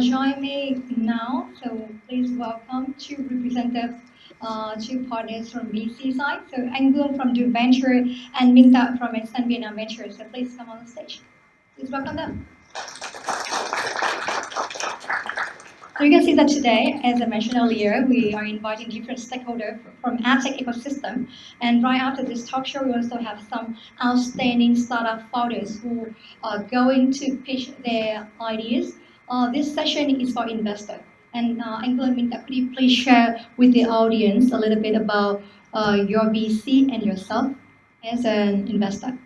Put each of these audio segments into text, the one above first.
join me now. So please welcome two representatives, two partners from VC side. So Anh Vuong from Do Venture and Minh from Extend Vietnam Venture. So please come on the stage. Please welcome them. So you can see that today, as I mentioned earlier, we are inviting different stakeholders from Edtech ecosystem. And right after this talk show, we also have some outstanding startup founders who are going to pitch their ideas. This session is for investors. And Anh Vuong, Minh, could you please share with the audience a little bit about your VC and yourself as an investor?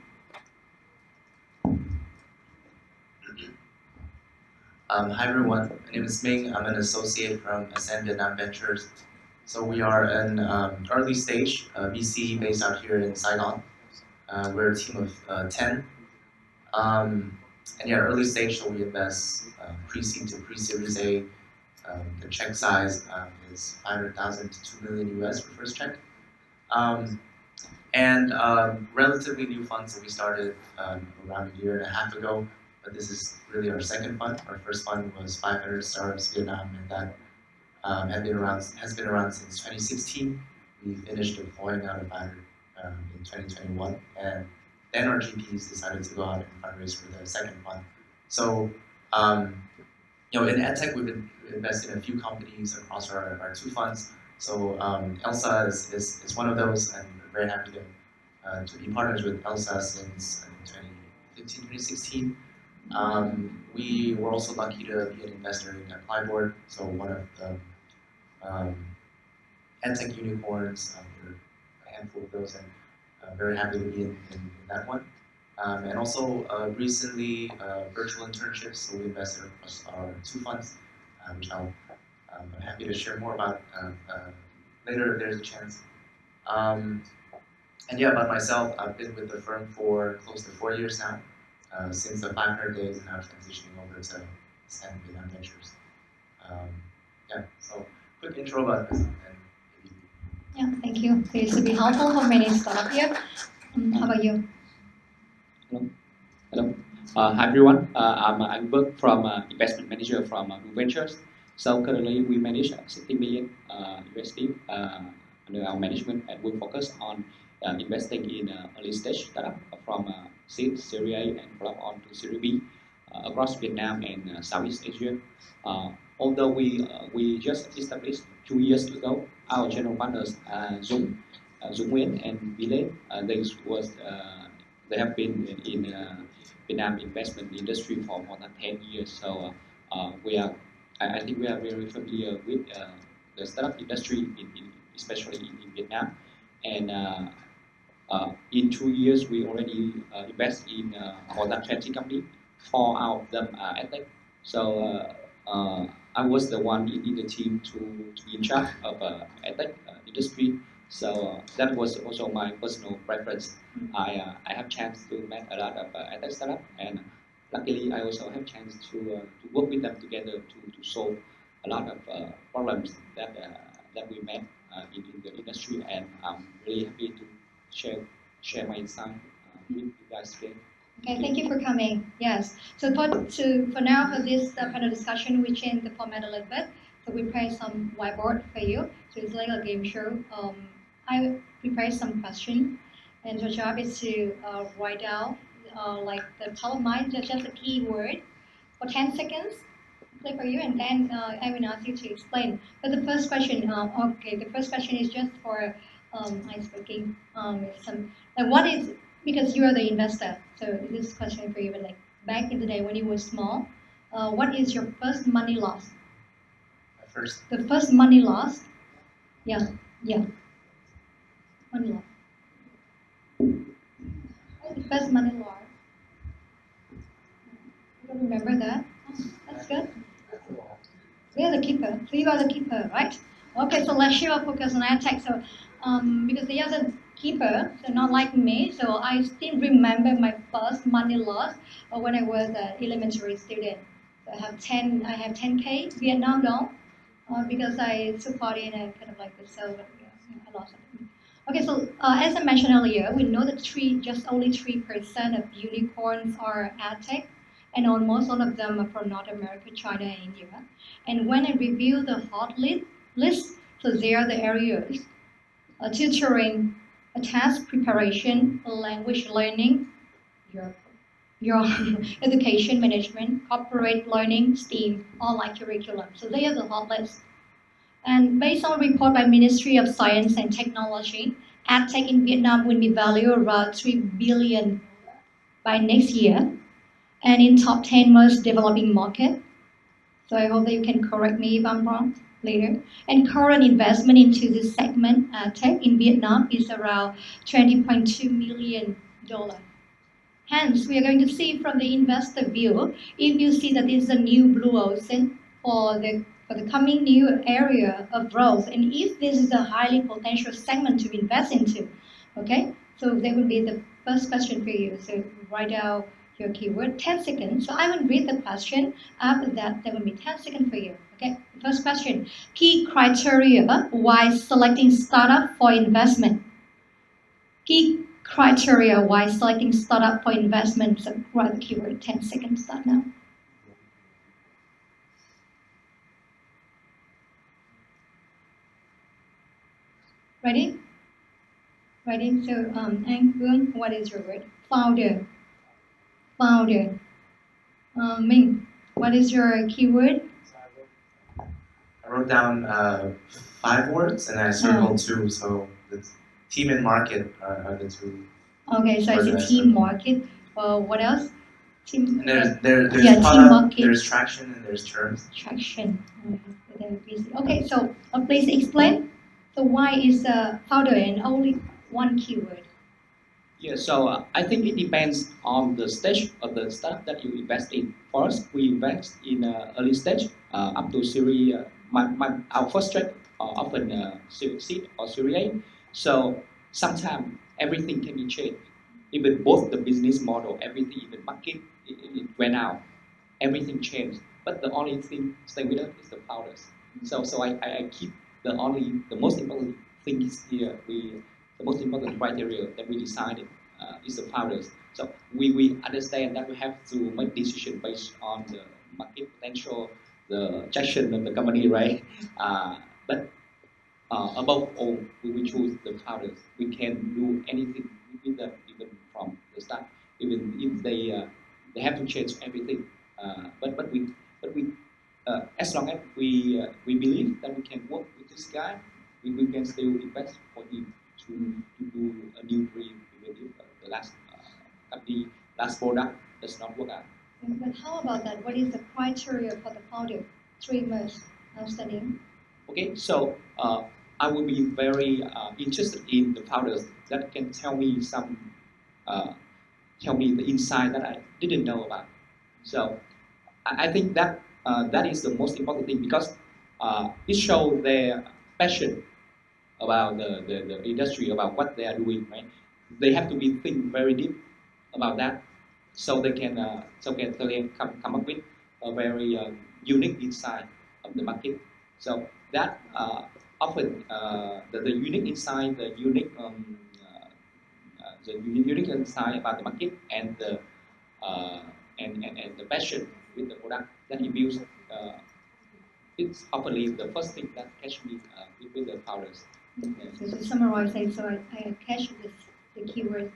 Hi everyone, my name is Minh. I'm an associate from Extend Vietnam Ventures. So we are an early stage VC based out here in Saigon. We're a team of 10. And yeah, early stage, so we invest pre-seed to pre-series A. The check size is 500,000 to 2 million US for first check. And relatively new fund, so we started around a year and a half ago. But this is really our second fund. Our first fund was 500 Startups Vietnam, and that has been around since 2016. We finished deploying out of 500 in 2021, and then our GPs decided to go out and fundraise for the second fund. So, in EdTech, we've invested in a few companies across our two funds. So Elsa is one of those, and we're very happy to be partners with Elsa since 2015, 2016. We were also lucky to be an investor in Applyboard, so one of the EdTech unicorns. There are a handful of those, and very happy to be in that one. And also recently virtual internships, so we invested across our two funds, which I'm happy to share more about later if there's a chance. And yeah, about myself, I've been with the firm for close to 4 years now. Since the 500 days and now transitioning over to Extend Vietnam Ventures. Yeah, so quick intro about myself. Yeah, thank you. This will be helpful for many startups here. How about you? Hello. Hi everyone. I'm Anh Vuong from investment manager from Do Ventures. So currently we manage 60 million USD under our management, and we focus on investing in early stage startup from seed, Series A, and follow on to Series B across Vietnam and Southeast Asia. Although we just established 2 years ago, our general partners Dung Nguyen and Vile, they have been in Vietnam investment industry for more than 10 years. So I think we are very familiar with the startup industry, especially in Vietnam. And in 2 years, we already invest in more than 20 companies. 4 out of them are Edtech. So I was the one in the team to be in charge of Edtech industry. So that was also my personal preference. I have chance to meet a lot of Edtech startups, and luckily I also have chance to work with them together to solve a lot of problems that we met in the industry, and I'm really happy to share my insight with you guys today. Okay, thank you for coming. Yes. So for now, for this panel discussion, we change the format a little bit. So we prepare some whiteboard for you. So it's like a game show. I prepared some questions, and your job is to write down like the top of mind, just a keyword for 10 seconds. Play for you, and then I will ask you to explain. But the first question, the first question is just for icebreaking. What is, because you are the investor, so this question for you. But like back in the day when you were small, what is your first money loss? The first money loss? Yeah. Money loss. The first money loss. You don't remember that? Oh, that's good. We are the keeper. So you are the keeper, right? Okay, so let's share our focus on Edtech. So because the other keeper, so not like me, so I still remember my first money loss when I was an elementary student. So I have 10K Vietnam dong because I took part in a kind of like the sale, but I lost it. Okay, so as I mentioned earlier, we know that only 3% of unicorns are Edtech, and almost all of them are from North America, China, and India. And when I review the hot list, so they are the areas: tutoring, task preparation, language learning, your your education management, corporate learning, STEAM, online curriculum. So they are the hot list. And based on report by Ministry of Science and Technology, Edtech in Vietnam will be valued around 3 billion by next year, and in top 10 most developing market. So I hope that you can correct me if I'm wrong later. And current investment into this segment, tech in Vietnam, is around $20.2 million. Hence, we are going to see from the investor view, if you see that this is a new blue ocean for the coming new area of growth, and if this is a highly potential segment to invest into, okay? So that would be the first question for you. So write down your keyword, 10 seconds. So I will read the question. After that, there will be 10 seconds for you. Okay, first question. Key criteria why selecting startup for investment. Key criteria why selecting startup for investment. So write the keyword, 10 seconds, start now. Ready? Ready? So, Anh Vuong, what is your word? Founder. Founder. Minh, what is your keyword? I wrote down 5 words and I circled 2, so the team and market are the 2. Okay, so it's a team market. What else? Team. And there's yeah, product, team market. there's traction, and there's terms. Traction. Okay, so please explain. So why is founder and only one keyword? Yeah, so I think it depends on the stage of the startup that you invest in. First, we invest in early stage up to Series. Our first track often Series C or Series A. So sometimes everything can be changed. Even both the business model, everything, even market, it went out. Everything changed. But the only thing stay with us is the founders. So I keep the most important thing is here. The most important criteria that we decided is the founders. So we understand that we have to make decision based on the market potential, the traction of the company, right? But above all, we choose the founders. We can do anything with them, even from the start, even if they have to change everything. But we as long as we believe that we can work with this guy, we can still invest for him to do a new dream, even if the last company, last product does not work out. But how about that? What is the criteria for the founder? 3 most outstanding. Okay, so I will be very interested in the founders that can tell me the insight that I didn't know about. So I think that that is the most important thing because it shows their passion about the industry, about what they are doing, right? They have to be think very deep about that, so they can come up with a very unique insight of the market. So that often the unique insight, the unique insight about the market and the and the passion with the product that he builds. It's often the first thing that catch me with the founders. So to summarize, I catch the keyword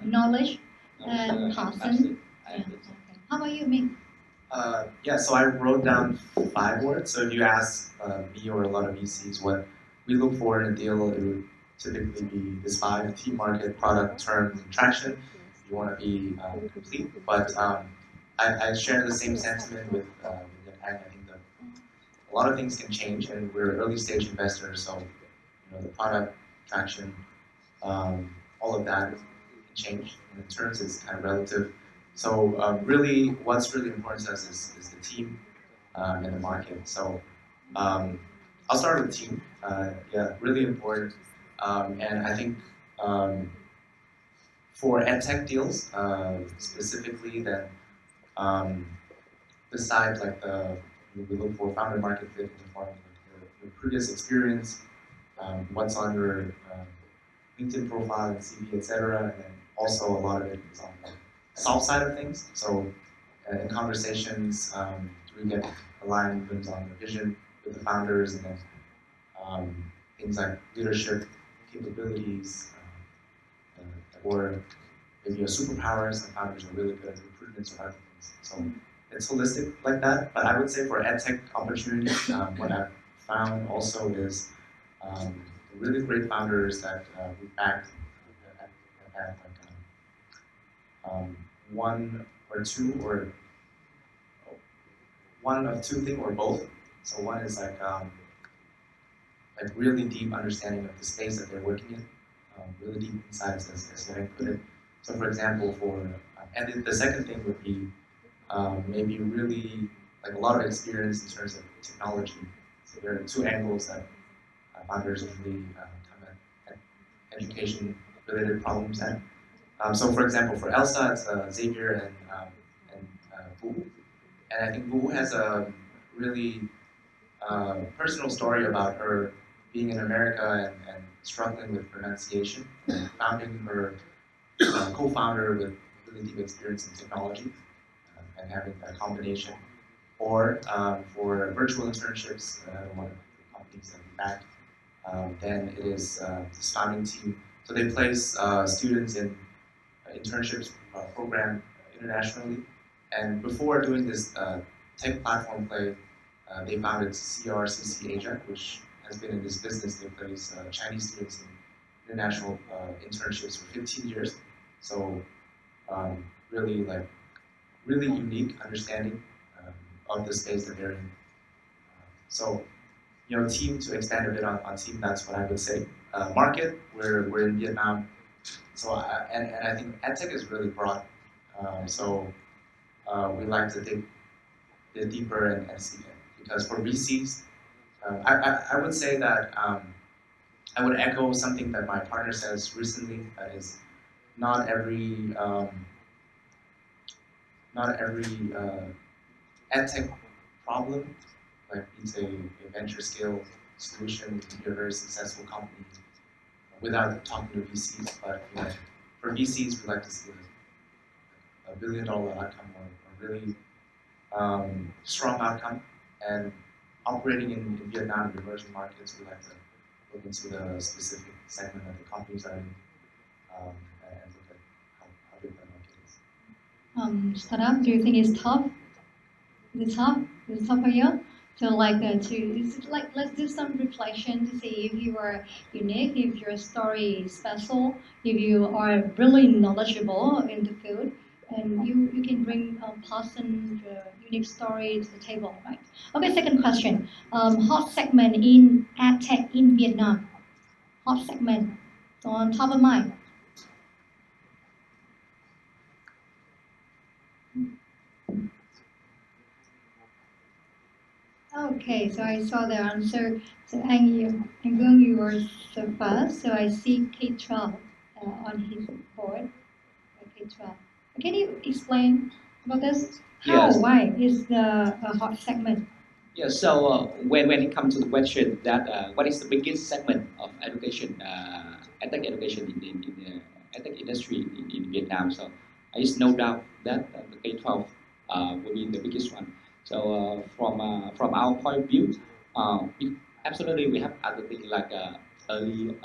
knowledge and passion. Okay. How about you, Minh? Yeah, so I wrote down 5 words. So if you ask me or a lot of VCs what we look for in a deal, it would typically be this 5: team, market, product, terms, and traction. You want to be complete. But I share the same sentiment with Ag. I think a lot of things can change, and we're early stage investors, so the product, traction, all of that can change. And in terms, it's kind of relative. So really, what's really important to us is the team and the market. So I'll start with team. Yeah, really important. And I think for edtech deals specifically, that besides like we look for founder market fit in the form of your previous experience, what's on your LinkedIn profile and CV, etc. And then also a lot of it is on the soft side of things. So in conversations, do we get alignment on the vision with the founders, and then things like leadership capabilities, or maybe a superpower. Some founders are really good at recruitment or other things. So it's holistic like that. But I would say for edtech opportunities, what I've found also is really great founders that we backed have had like one or two, or one of two things, or both. So one is like really deep understanding of the space that they're working in, really deep insights, as I put it. So for example, and the second thing would be maybe really like a lot of experience in terms of technology. So there are two angles that founders usually come at education-related problems at. So for example, for Elsa, it's Xavier and Vu. And I think Vu has a really personal story about her being in America and struggling with pronunciation, and founding her co-founder with really deep experience in technology, and having that combination. Or for virtual internships, one of the companies that we backed, then it is this founding team. So they place students in internships program internationally. And before doing this tech platform play, they founded CRCC Asia, which has been in this business. They place Chinese students in international internships for 15 years. So really unique understanding of the space that they're in. So, team, to expand a bit on team, that's what I would say. Market, we're in Vietnam. So and I think edtech is really broad. So we like to dig deeper and see it. Because for VCs, I would say that I would echo something that my partner says recently. That is, not every edtech problem like needs a venture scale solution to be a very successful company without talking to VCs. But for VCs, we like to see a $1 billion outcome, or a really strong outcome. And operating in Vietnam, the emerging markets, we like to look into the specific segment that the companies are in, and look at how big that market is. Startup, do you think it's tough? Is it tough? Is it tough for you? So let's do some reflection to see if you are unique, if your story is special, if you are really knowledgeable in the field, and you can bring a pleasant, unique story to the table, right? Okay, second question. Hot segment in edtech in Vietnam. Hot segment. So on top of mind. Okay, so I saw the answer. So Anh Vuong, you were so fast. So I see K-12 on his board. K-12. Can you explain about this? How? Yes. Why is the hot segment? Yeah, so when it comes to the question that what is the biggest segment of education, edtech education in the edtech industry in Vietnam, so it's no doubt that the K-12 will be the biggest one. So from our point of view, absolutely we have other things like early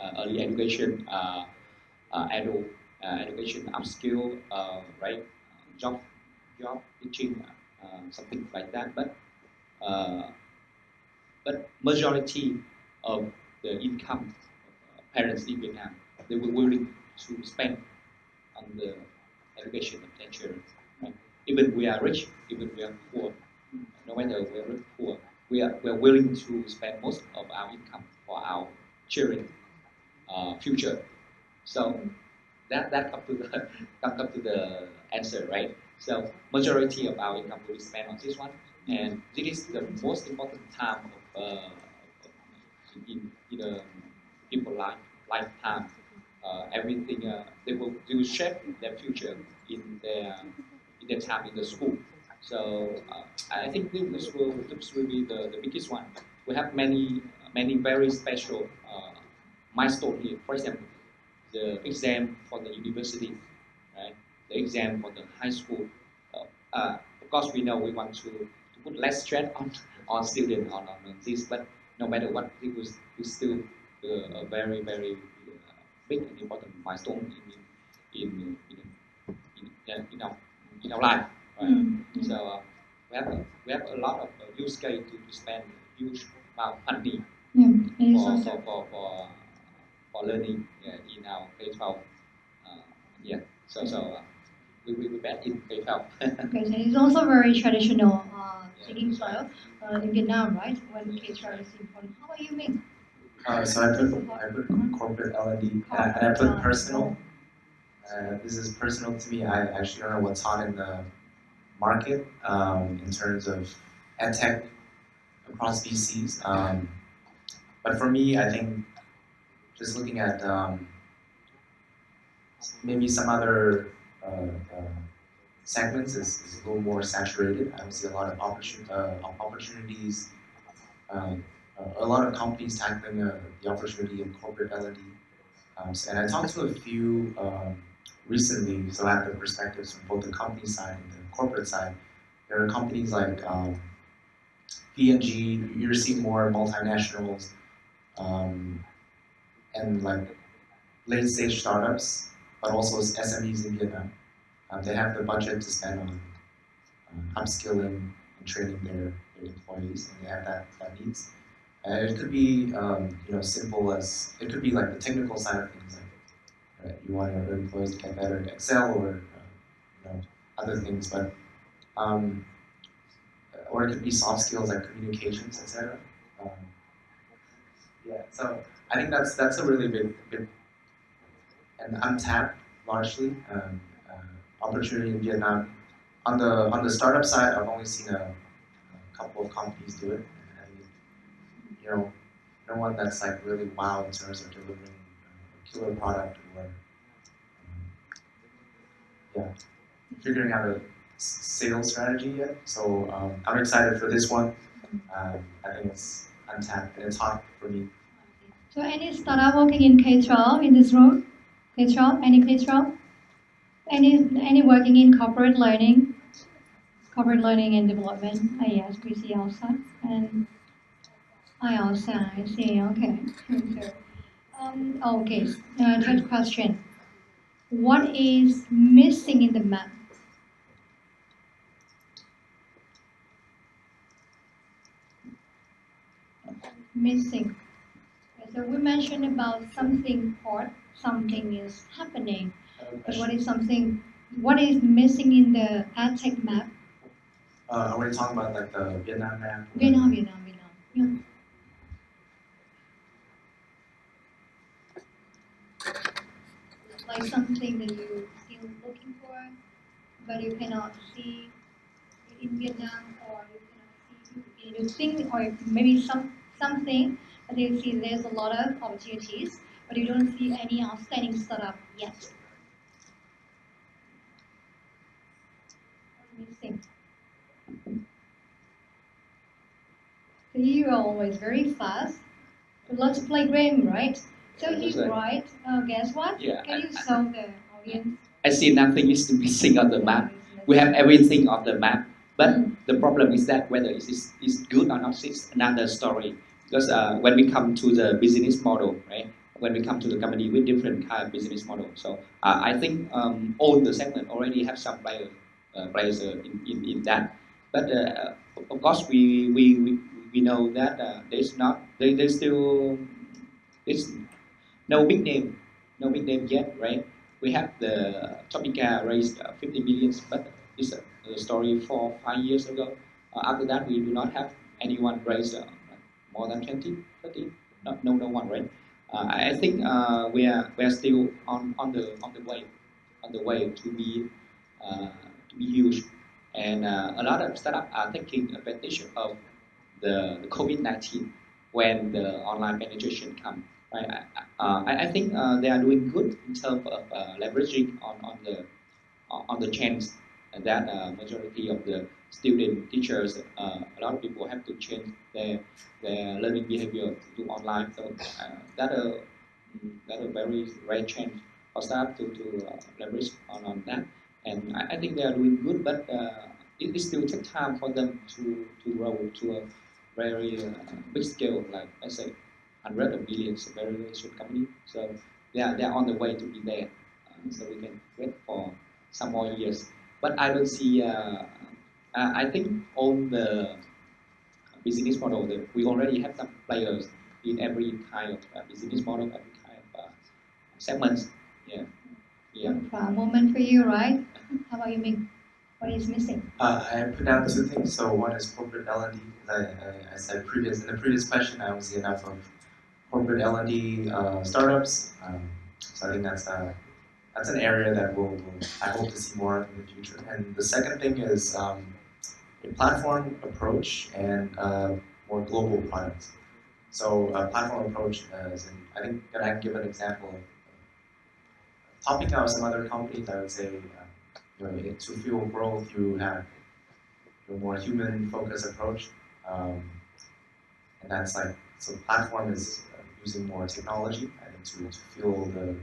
education, adult education, upskill, right, job teaching, something like that. But majority of the income of parents in Vietnam, they were willing to spend on the education of their children. Right? Even we are rich, even we are poor, no matter we are rich or poor, we are willing to spend most of our income for our children future. So that comes to the answer, right? So majority of our income will be spent on this one, and this is the most important time of in the people lifetime. Everything they will shape their future in their time in the school. So I think this will be the biggest one. We have many very special milestones here. For example, the exam for the university, right? The exam for the high school. of course we know we want to put less stress on students on this, but no matter what, it was still a very big and important milestone in our life, right? So we have a lot of use case to spend huge amount of money for learning in our K-12. We bet in K-12. Okay, so it's also very traditional thinking style in Vietnam, right? When K-12 is important. How about you, Minh? So I put corporate L&D and I put personal. This is personal to me. I actually don't know what's hot in the market in terms of edtech across VCs. But for me, I think just looking at maybe some other segments is a little more saturated. I don't see a lot of opportunities. A lot of companies tackling the opportunity in corporate L&D. And I talked to a few recently, so I have the perspectives from both the company side and the corporate side. There are companies like P&G, you're seeing more multinationals, and like late-stage startups, but also SMEs in Vietnam. They have the budget to spend on upskilling and training their employees, and they have that needs. It could be simple as it could be like the technical side of things, like you want your employees to get better at Excel or other things, but or it could be soft skills like communications, etc. So I think that's a really big and untapped, largely opportunity in Vietnam. On the startup side, I've only seen a couple of companies do it. And, no one that's like really wow in terms of delivering a killer product or figuring out a sales strategy yet. So I'm excited for this one. I think it's untapped and it's hot for me. So any startup working in K-12 in this room? K-12? Any K-12? Any working in corporate learning and development? Yes, we see outside. And I outside, see, okay. Okay, third question. What is missing in the map? Missing. So we mentioned about something hot, something is happening. But what is missing in the Edtech map? Are we talking about like the Vietnam map? Vietnam. Yeah. Like something that you're still looking for, but you cannot see in Vietnam, or you cannot see you think, or maybe something, but you see there's a lot of opportunities, but you don't see any outstanding startup yet. Missing. So you are always very fast. You love to play game, right? So he's right. Guess what? Yeah, Can you show the audience? I see nothing is missing on the map. We have everything on the map, but the problem is that whether it's good or not is another story. Because when we come to the business model, right? When we come to the company with different kind of business model, so I think all the segment already have some players in that. But of course, we know that there's still no big name yet, right? We have the Topica raised 50 million, but it's a story 5 years ago. After that, we do not have anyone raised more than 20, 30. No one, right? I think we are still on the way to be huge, and a lot of startups are taking advantage of the COVID-19 when the online penetration comes. Right? I think they are doing good in terms of leveraging on the chance that majority of the student teachers, a lot of people have to change their learning behavior to online. So that a very right change for staff to leverage on that. And I think they are doing good, but it still takes time for them to grow to a very big scale, like I say, hundreds of millions, a very short company. So they are on the way to be there. So we can wait for some more years. But I don't see. I think on the business model that we already have some players in every kind of business model, every kind of segments. Yeah, yeah. Proud moment for you, right? How about you, Minh? What is missing? I put down two things. So one is corporate L&D. I said in the previous question, I was enough of corporate L&D startups. So I think that's an area that I hope to see more of in the future. And the second thing is a platform approach and more global products. So a platform approach is, I think that I can give an example of topping out some other companies. I would say, to fuel growth, you have a more human-focused approach, and that's like so. Platform is using more technology, I think, to fuel the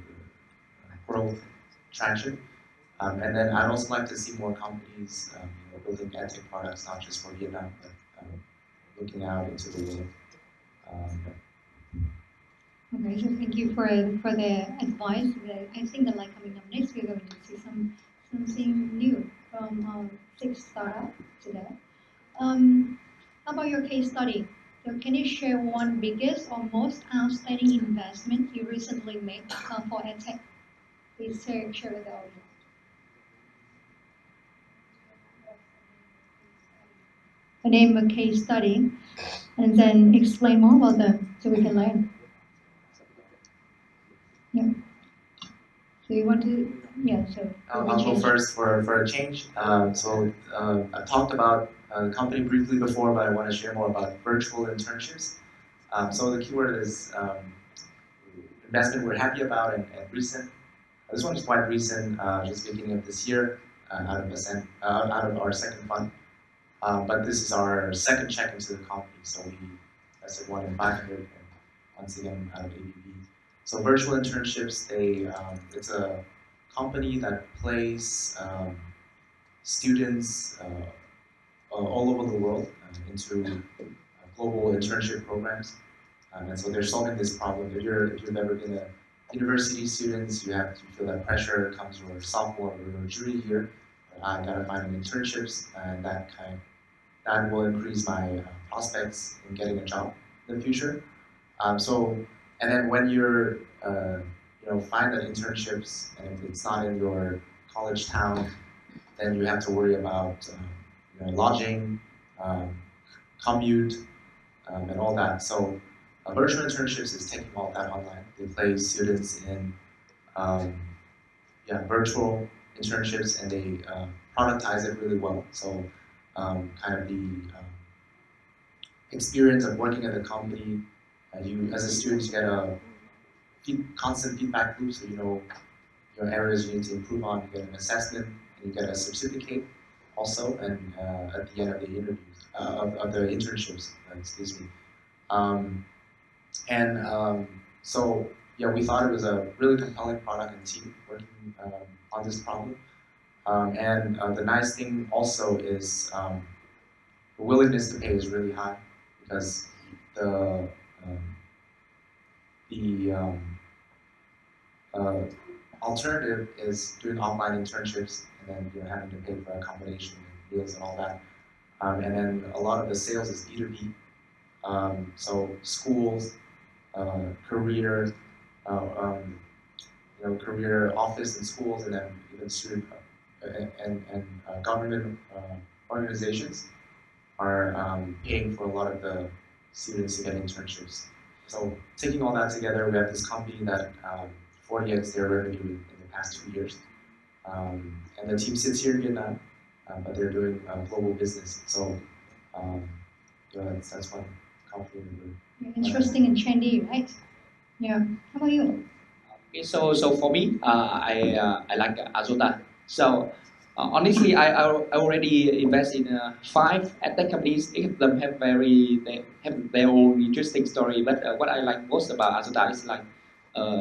growth traction. And then I'd also like to see more companies building edtech products, not just for Vietnam, but looking out into the world. Okay, so thank you for the advice. I think that like coming up next, we're going to see something new from our 6 startup today. How about your case study? So can you share one biggest or most outstanding investment you recently made for edtech? Please share with the audience. Name a case study, and then explain more about them so we can learn. Yeah. So you want to, yeah. So I'll go first for a change. I've talked about the company briefly before, but I want to share more about virtual internships. So the keyword is investment we're happy about and recent. This one is quite recent, just beginning of this year, out of our second fund. But this is our second check into the company, so we invested 1 in 500, and once again out of ABB. So virtual internships, it's a company that plays students all over the world into global internship programs, and so they're solving this problem. If you've ever been a university student, you feel that pressure comes your sophomore or your junior year. I gotta find internships, and that will increase my prospects in getting a job in the future. And then when you're, find that internships, and if it's not in your college town, then you have to worry about, lodging, commute, and all that. So virtual internships is taking all that online. They place students in, virtual internships, and they productize it really well. So kind of the experience of working at the company. You, as a student, you get a constant feedback loop, so you know your areas you need to improve on. You get an assessment, and you get a certificate also, and at the end of the interviews, of the internships, excuse me. So we thought it was a really compelling product and team working on this problem. The nice thing also is the willingness to pay is really high, because the alternative is doing online internships, and then you're having to pay for accommodation and meals and all that. And then a lot of the sales is B2B. So schools, career office and schools, and then even student and government organizations are paying for a lot of the students to get internships. So taking all that together, we have this company that 40x their revenue in the past 2 years. And the team sits here in Vietnam, but they're doing global business. So that's one company. Interesting and trendy, right? Yeah. How about you? Okay, so for me, I like Azota. So honestly, I already invest in 5 edtech companies. Each of them have they have their own interesting story. But what I like most about Azota is like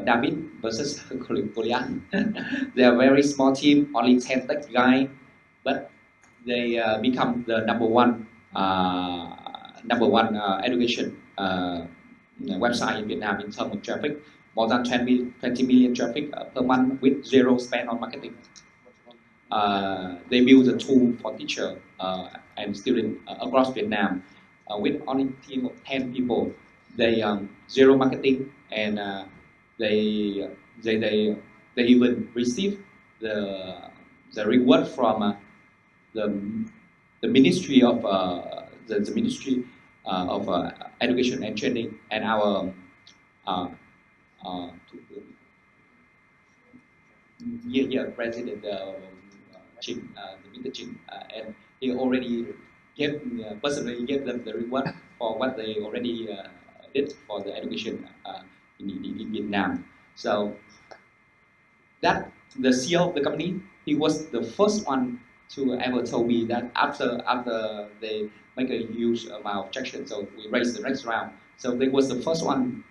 David versus Goliath. They are a very small team, only 10 tech guys, but they become the number one education website in Vietnam in terms of traffic, more than 20 million traffic per month with zero spend on marketing. They build a tool for teacher and students across Vietnam with only team of 10 people. They zero marketing and they even receive the reward from the Ministry of the Ministry of Education and Training and our President Ching, Mr. Ching, and he already personally gave them the reward for what they already did for the education in Vietnam. So that the CEO of the company, he was the first one to ever tell me that after they make a huge amount of traction, so we raised the next round. So they was the first one,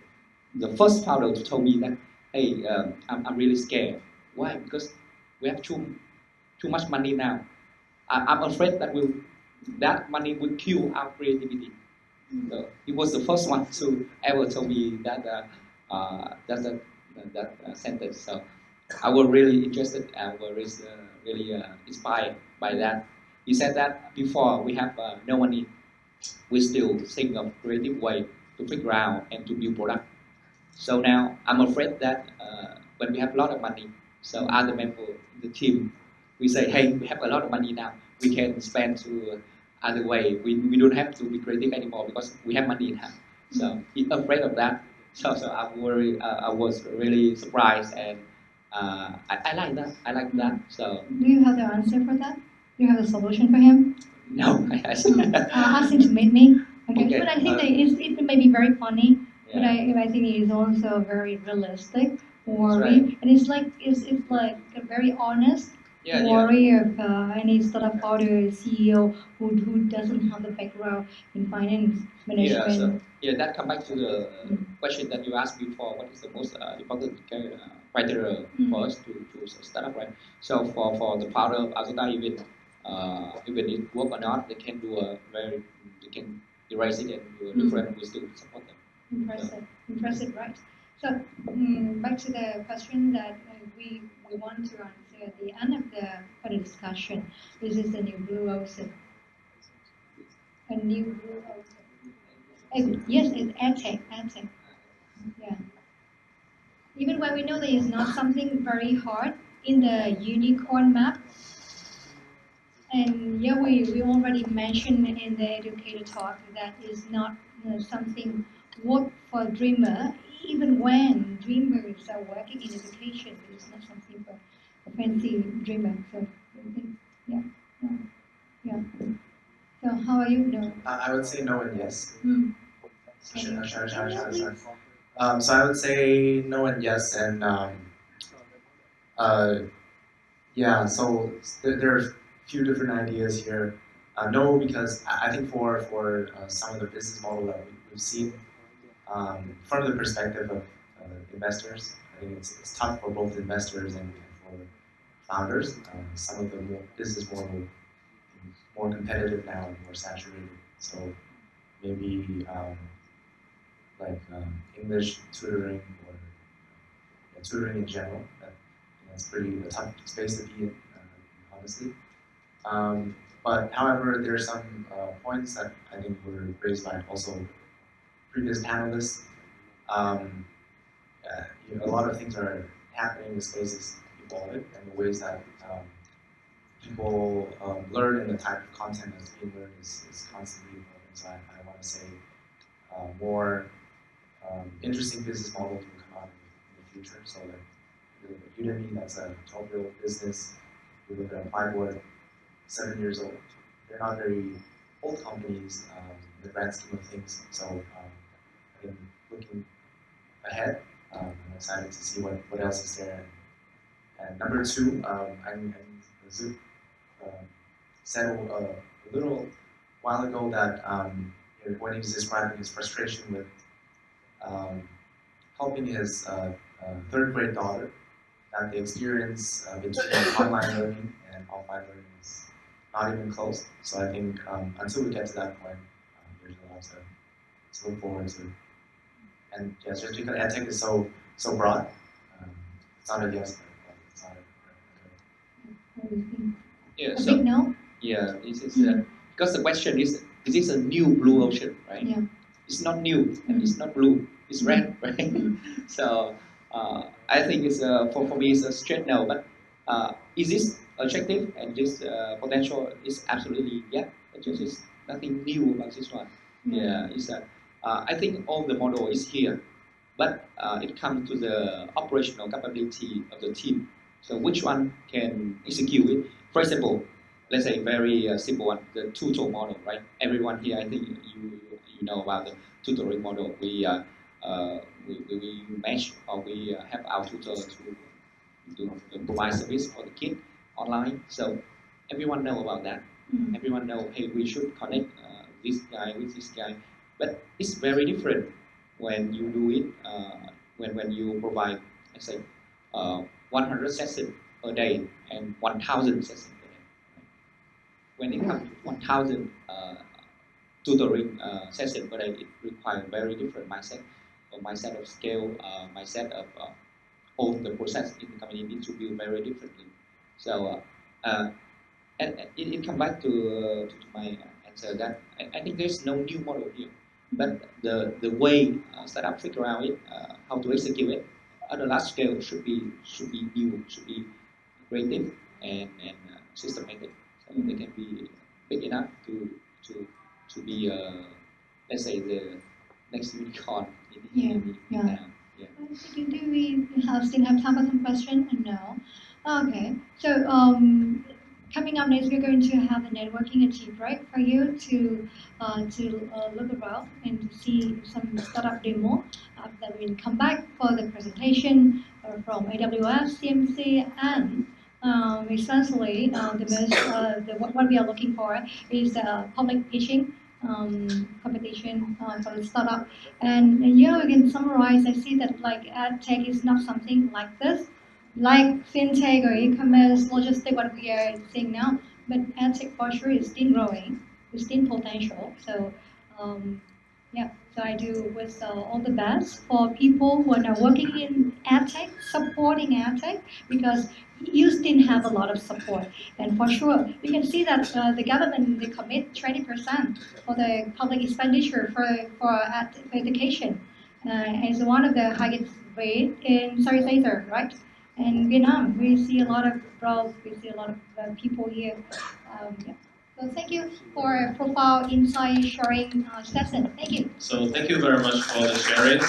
the first founder to tell me that, hey, I'm really scared. Why? Because we have too much money now. I'm afraid that money will kill our creativity. So he was the first one to ever tell me that that sentence. So I was really interested and was really inspired by that. He said that before we have no money, we still think of creative way to figure out and to build product. So now I'm afraid that when we have a lot of money, so other members in the team, we say, hey, we have a lot of money now, we can spend to other way. We don't have to be creative anymore because we have money now. So he's afraid of that. So I was really surprised and I like that. I like that. So Do you have the answer for that? Do you have a solution for him? no, I Ask him to meet me. Okay, Okay, but I think that it may be very funny, but yeah. I think it is also very realistic worry, right. and it's like a very honest Yeah, worry of any startup founder, CEO who doesn't have the background in finance Yeah, so management. that come back to the question that you asked before. What is the most important criteria for us to choose a startup, right? So for the founder of Azota, even it work or not, they can they can erase it and do a different. We still support them. Impressive, right? So back to the question that we want to answer at the end of the discussion. This is the new blue ocean. A new blue ocean. Yes, it's Edtech. Yeah. Even when we know that it's not something very hard in the unicorn map. And yeah, we already mentioned in the educator talk that is not something work for dreamer, even when dreamers are working in education, but it's not something for a fancy dreamer. So I think, yeah. Yeah. So how are you? No. I would say no and yes. Sorry. So I would say no and yes, and yeah. So there are a few different ideas here. No, because I think for some of the business model that we've seen from the perspective of investors, I think it's tough for both investors and for founders. Some of the business model more competitive now and more saturated. So maybe English tutoring or tutoring in general. That's pretty a tough space to be in, honestly. But however, there are some points that I think were raised by also previous panelists. A lot of things are happening. The space is evolving, and the ways that people learn and the type of content that's being learned is constantly evolving. So I want to say more interesting business models will come out in the future. So like Udemy, that's a 12-year-old business. We look at Whiteboard, 7 years old. They're not very old companies in the grand scheme of things. So I think looking ahead, I'm excited to see what else is there. And number two, I'm Zook said a little while ago that when he was describing his frustration with helping his third grade daughter, that the experience between online learning and offline learning is not even close. So I think until we get to that point, there's a lot to look forward to. And yeah, just because edtech is so broad, it's not a yes, but it's not What do you think? Yeah, A so big no? yeah, this is because the question is this a new blue ocean, right? Yeah. It's not new and it's not blue. It's red, right? So I think it's for me it's a straight no. But is this attractive and this potential is absolutely yeah. But just is nothing new about this one. Yeah, it's I think all the model is here, but it comes to the operational capability of the team. So which one can execute it? For example, let's say very simple one, the tutor model, right? Everyone here, I think you know about the tutoring model. We match or we have our tutor to provide service for the kid online. So everyone know about that. Everyone know, hey, we should connect this guy with this guy. But it's very different when you do it, when you provide, let's say, 100 sessions per day and 1,000 sessions per day. When it comes to 1,000 tutoring sessions per day, it requires very different mindset, a mindset of scale, mindset of all the process in the company needs to build very differently. So, and it comes back to my answer that I think there's no new model here, but the way startup figure out it, how to execute it at a large scale should be new, should be creative and systematic, so they can be big enough to be let's say the next unicorn in Vietnam. Yeah. Do we still have time for some questions? No. Okay. So coming up next, we're going to have a networking and tea break for you to look around and to see some startup demo. Then we'll come back for the presentation from AWS, CMC, and essentially what we are looking for is public pitching competition for the startup. And here we can summarize. I see that like edtech is not something like this, like fintech or e-commerce, logistics, what we are seeing now. But edtech for sure is still growing, it's still potential. So yeah, so I do wish all the best for people who are now working in edtech, supporting edtech, because you still have a lot of support. And for sure, we can see that the government, they commit 20% for the public expenditure for education. It's one of the highest rate in Southeast Asia, right? And Vietnam, we see a lot of growth, we see a lot of people here. Yeah. So thank you for profile insight sharing session. Thank you. So thank you very much for the sharing.